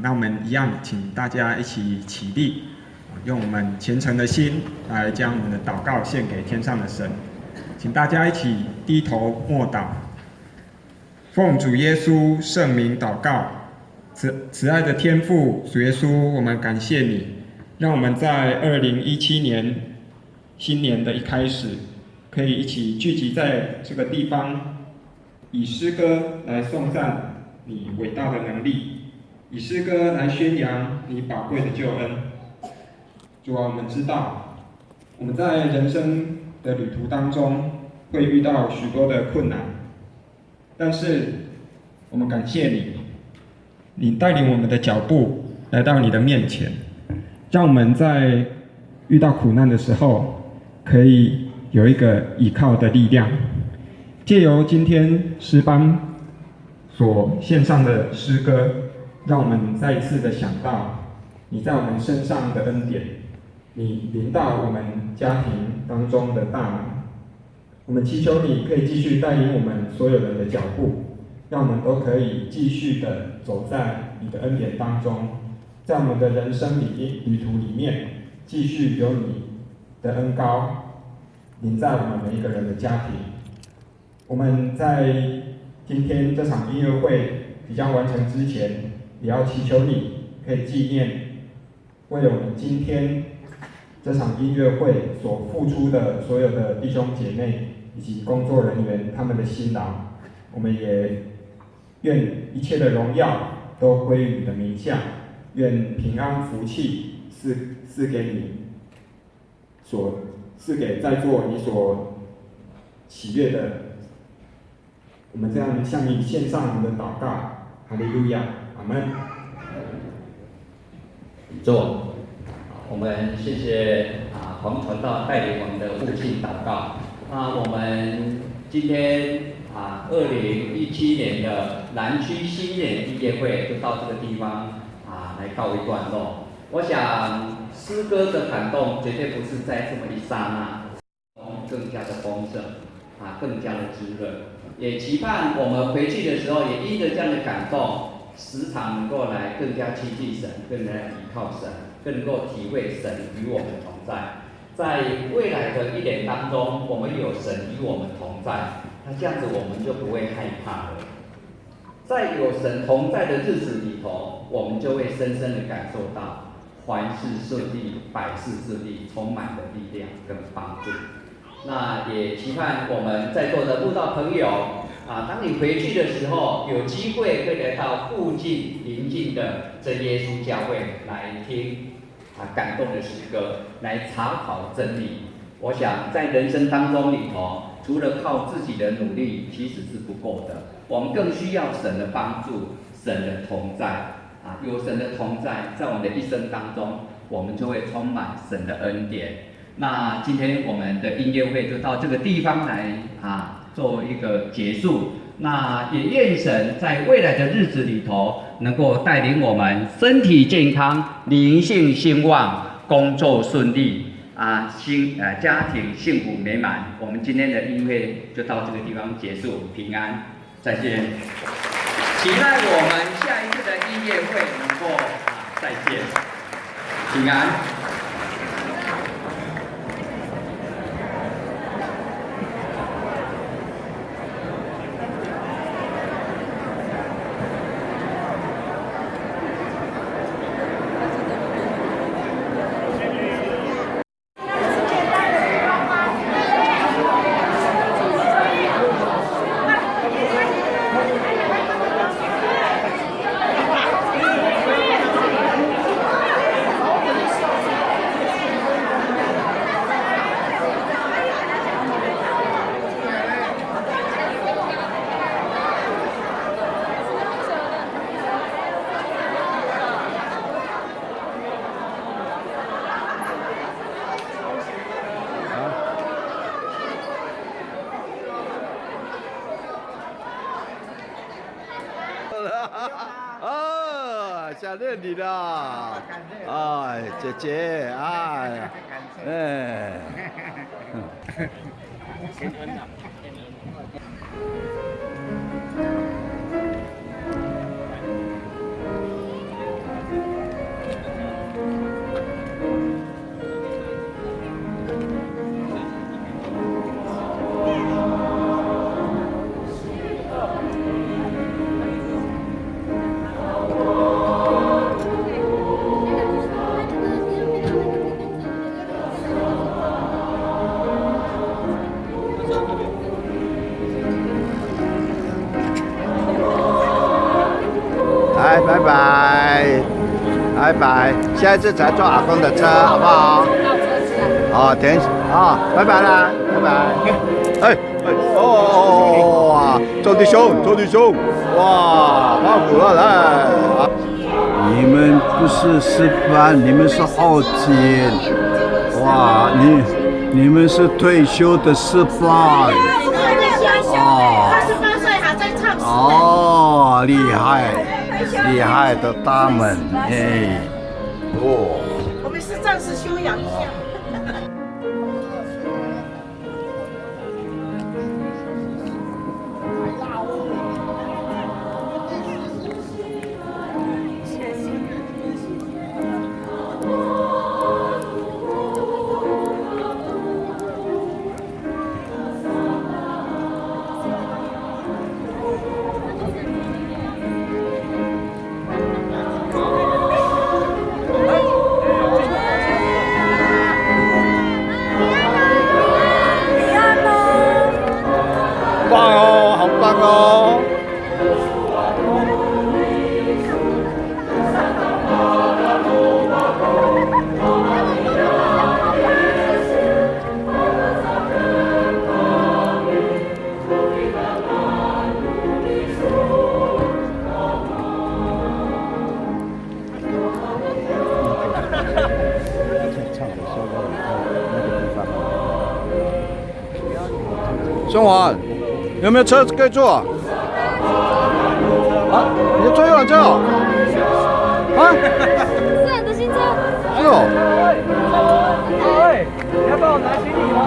那我们一样，请大家一起起立，用我们虔诚的心来将我们的祷告献给天上的神。请大家一起低头默祷，奉主耶稣圣名祷告。慈爱的天父，主耶稣，我们感谢你，让我们在2017年新年的一开始，可以一起聚集在这个地方，以诗歌来颂赞你伟大的能力，以诗歌来宣扬你宝贵的救恩。主啊，我们知道我们在人生的旅途当中会遇到许多的困难，但是我们感谢你，你带领我们的脚步来到你的面前，让我们在遇到苦难的时候可以有一个依靠的力量。借由今天诗班所献上的诗歌，让我们再一次的想到你在我们身上的恩典，你临到我们家庭当中的大能。我们祈求你可以继续带领我们所有人的脚步，让我们都可以继续的走在你的恩典当中，在我们的人生旅途里面，继续有你的恩膏临在我们每一个人的家庭。我们在今天这场音乐会即将完成之前，也要祈求你可以纪念为了我们今天这场音乐会所付出的所有的弟兄姐妹以及工作人员他们的辛劳。我们也愿一切的荣耀都归于你的名下，愿平安福气赐给你，赐给在座你所喜悦的。我们这样向你献上我们的祷告，哈利路亚，阿门。坐。我们谢谢黄传道带领我们的悟性祷告。我们今天2017年的南区新年音乐会就到这个地方来告一段落。我想诗歌的感动绝对不是在这么一刹那，更加的丰盛更加的滋润。也期盼我们回去的时候，也因着这样的感动，时常能够来更加亲近神，更加依靠神，更能够体会神与我们同在。在未来的1年当中，我们有神与我们同在，那这样子我们就不会害怕了。在有神同在的日子里头，我们就会深深的感受到凡事顺利、百事顺利，充满了力量跟帮助。那也期盼我们在座的慕道朋友当你回去的时候，有机会可以来到附近邻近的真耶稣教会来听感动的诗歌，来查考真理。我想在人生当中里头，除了靠自己的努力，其实是不够的。我们更需要神的帮助，神的同在有神的同在，在我们的一生当中，我们就会充满神的恩典。那今天我们的音乐会就到这个地方来做一个结束。那也愿神在未来的日子里头，能够带领我们身体健康、灵性兴旺、工作顺利家庭幸福美满。我们今天的音乐会就到这个地方结束，平安，再见。期待我们下一次的音乐会能够再见，平安。谢你了，哎，姐姐，哎，哎，哎，拜拜，拜拜，下一次才坐阿公的车，好不好？哦，等，哦，拜拜啦，拜拜。哎，哦，哇，周弟兄，周弟兄，哇，胖虎了，来。你们不是师范，你们是后进，哇，你们是退休的师范。哦，28岁还在唱诗。哦，厉害，厉害的大门，哎，哦。我们是暂时休养一下。棒哦，好棒哦！宋华，有没有车可以坐？啊，你坐游览车哦？啊？是你的新车。是哦。哎，你要帮我拿行李吗？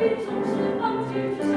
必从释放弃。